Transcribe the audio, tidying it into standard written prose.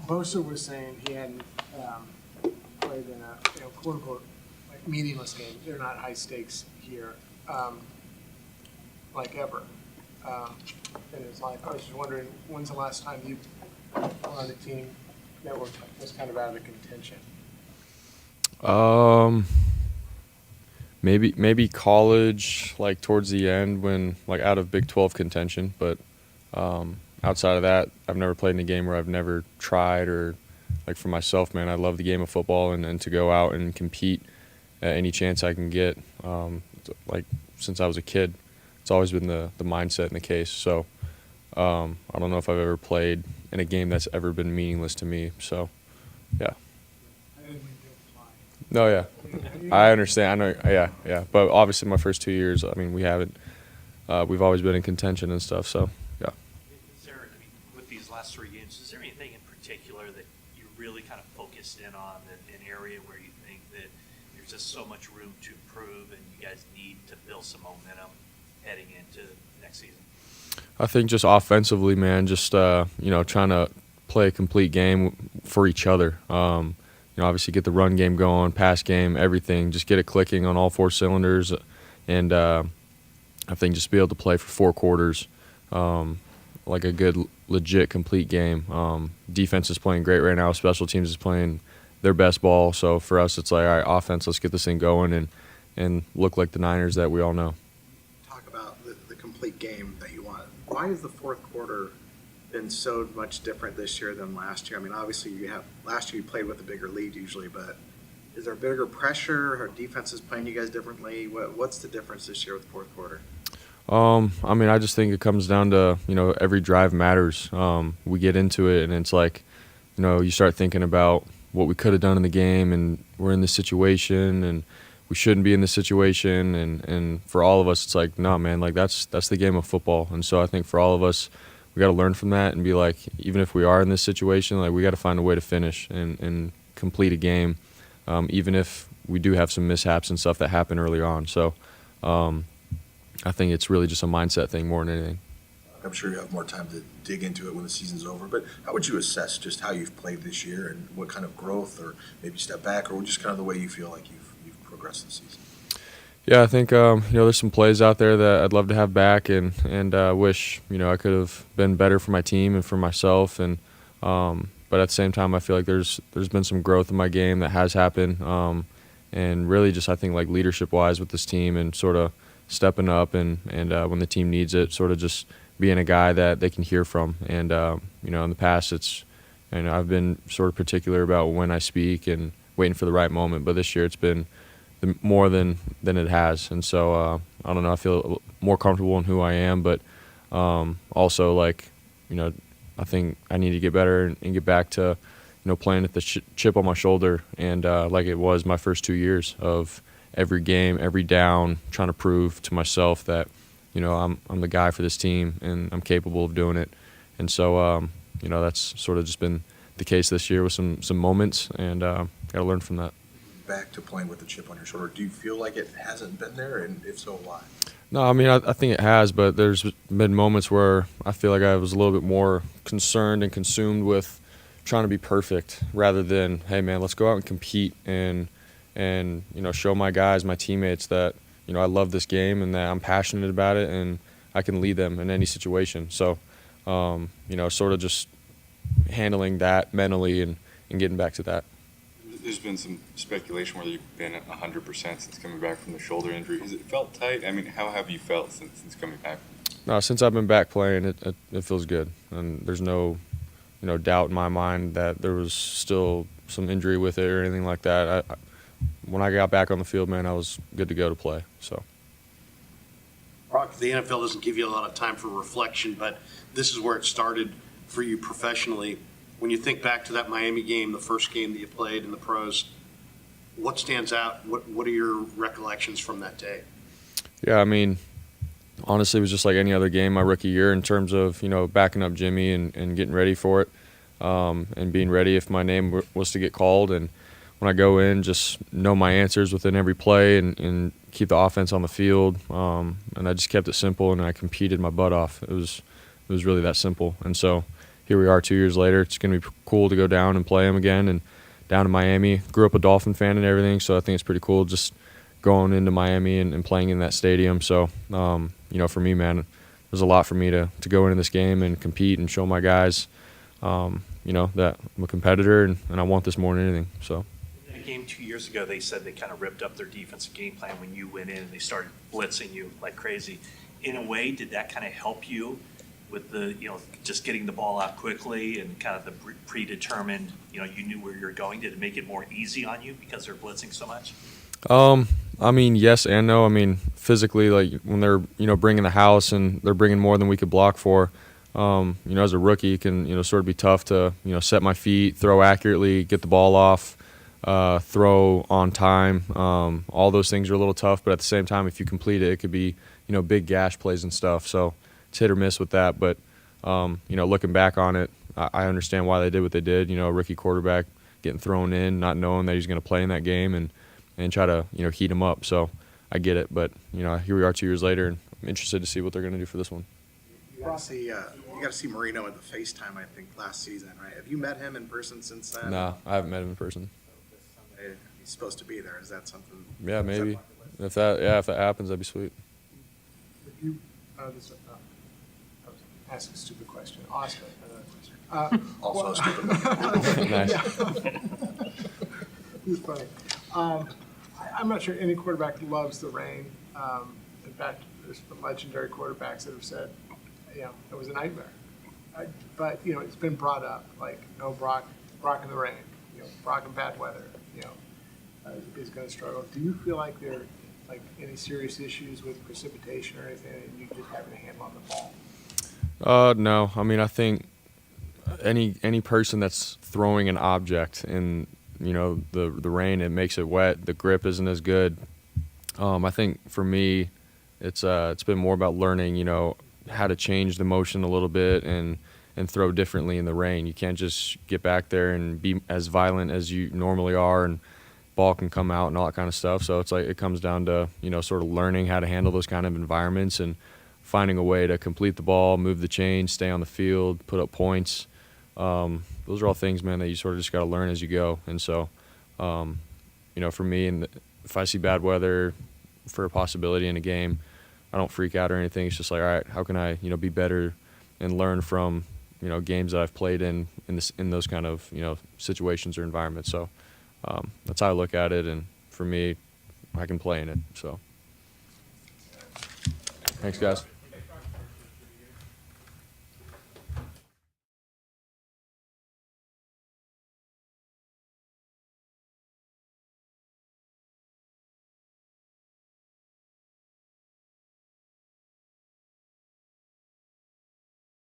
Bosa was saying he hadn't played in a quote unquote like meaningless game. They're not high stakes here, like ever in his life. I was just wondering, when's the last time you were on a team that was kind of out of contention? Maybe college, like towards the end when like out of Big 12 contention, but outside of that, I've never played in a game where I've never tried or like for myself, man, I love the game of football and to go out and compete at any chance I can get. Like since I was a kid, it's always been the mindset and the case. So I don't know if I've ever played in a game that's ever been meaningless to me. So, yeah. No, yeah. I understand. I know. Yeah. But obviously, my first 2 years, I mean, we haven't. We've always been in contention and stuff. So, yeah. Is there, with these last 3 games, is there anything in particular that you really kind of focused in on, an area where you think that there's just so much room to improve, and you guys need to build some momentum heading into next season? I think just offensively, man, just trying to play a complete game for each other. Obviously get the run game going, pass game, everything. Just get it clicking on all 4 cylinders, and I think just be able to play for 4 quarters, like a good, legit, complete game. Defense is playing great right now. Special teams is playing their best ball. So for us, it's like, all right, offense, let's get this thing going and look like the Niners that we all know. Talk about the complete game that you want. Why has the fourth quarter been so much different this year than last year? I mean, obviously last year you played with a bigger lead usually, but is there bigger pressure? Or defenses playing you guys differently? What's the difference this year with the fourth quarter? I mean, I just think it comes down to, every drive matters. We get into it and it's like, you start thinking about what we could have done in the game, and we're in this situation and we shouldn't be in this situation. And for all of us, it's like, no, man, like that's the game of football. And so I think for all of us, we got to learn from that and be like, even if we are in this situation, like we got to find a way to finish and complete a game, even if we do have some mishaps and stuff that happen early on. So I think it's really just a mindset thing more than anything. I'm sure you have more time to dig into it when the season's over, but how would you assess just how you've played this year and what kind of growth, or maybe step back, or just kind of the way you feel like you've progressed this season? Yeah, I think there's some plays out there that I'd love to have back, and wish I could have been better for my team and for myself. And but at the same time, I feel like there's been some growth in my game that has happened, and really just I think like leadership wise with this team and sort of stepping up and when the team needs it, sort of just being a guy that they can hear from. And in the past, it's I've been sort of particular about when I speak and waiting for the right moment, but this year it's been more than it has. And so I don't know, I feel more comfortable in who I am, but also like I think I need to get better and get back to playing with the chip on my shoulder, and like it was my first 2 years of every game, every down, trying to prove to myself that I'm the guy for this team and I'm capable of doing it. And so that's sort of just been the case this year with some moments, and got to learn from that. Back to playing with the chip on your shoulder, do you feel like it hasn't been there, and if so, why? No, I mean, I think it has, but there's been moments where I feel like I was a little bit more concerned and consumed with trying to be perfect rather than, hey, man, let's go out and compete and show my guys, my teammates that, I love this game and that I'm passionate about it and I can lead them in any situation. So, sort of just handling that mentally and getting back to that. There's been some speculation whether you've been at 100% since coming back from the shoulder injury. Has it felt tight? I mean, how have you felt since coming back? No, since I've been back playing, it feels good, and there's no doubt in my mind that there was still some injury with it or anything like that. When I got back on the field, man, I was good to go to play. So, Brock, the NFL doesn't give you a lot of time for reflection, but this is where it started for you professionally. When you think back to that Miami game, the first game that you played in the pros, what stands out? What are your recollections from that day? Yeah, I mean, honestly, it was just like any other game my rookie year in terms of, backing up Jimmy and getting ready for it, and being ready if my name was to get called. And when I go in, just know my answers within every play and keep the offense on the field. And I just kept it simple, and I competed my butt off. It was really that simple. And so here we are 2 years later. It's going to be cool to go down and play them again, and down in Miami. Grew up a Dolphin fan and everything, so I think it's pretty cool just going into Miami and playing in that stadium. So, for me, man, there's a lot for me to go into this game and compete and show my guys, that I'm a competitor and I want this more than anything. So. In a game 2 years ago, they said they kind of ripped up their defensive game plan when you went in and they started blitzing you like crazy. In a way, did that kind of help you with the, just getting the ball out quickly and kind of the predetermined, you knew where you're going? Did it make it more easy on you because they're blitzing so much? Yes and no. Physically, like when they're, bringing the house and they're bringing more than we could block for, as a rookie, it can, sort of be tough to, set my feet, throw accurately, get the ball off, throw on time. All those things are a little tough, but at the same time, if you complete it, it could be, big gash plays and stuff. So it's hit or miss with that. But, looking back on it, I understand why they did what they did. A rookie quarterback getting thrown in, not knowing that he's going to play in that game and try to, heat him up. So I get it. But, here we are 2 years later, and I'm interested to see what they're going to do for this one. You got to see Marino at the FaceTime, I think, last season, right? Have you met him in person since then? No, I haven't met him in person. He's supposed to be there. Is that something? Yeah, maybe. If that happens, that'd be sweet. Would you, I was asking a stupid question. Austin, another question. Also stupid. Nice. It's funny. I'm not sure any quarterback loves the rain. In fact, there's some legendary quarterbacks that have said, it was a nightmare. But it's been brought up, like, no Brock in the rain, Brock in bad weather, is going to struggle. Do you feel like there are like any serious issues with precipitation or anything, and you just having a handle on the ball? No. I think any person that's throwing an object in, the rain, it makes it wet. The grip isn't as good. I think for me, it's been more about learning, how to change the motion a little bit and throw differently in the rain. You can't just get back there and be as violent as you normally are, and ball can come out and all that kind of stuff. So it's like it comes down to, sort of learning how to handle those kind of environments and finding a way to complete the ball, move the chain, stay on the field, put up points. Those are all things, man, that you sort of just got to learn as you go. And so, for me, if I see bad weather for a possibility in a game, I don't freak out or anything. It's just like, all right, how can I, be better and learn from, games that I've played in those kind of, situations or environments. So that's how I look at it. And for me, I can play in it. So thanks, guys.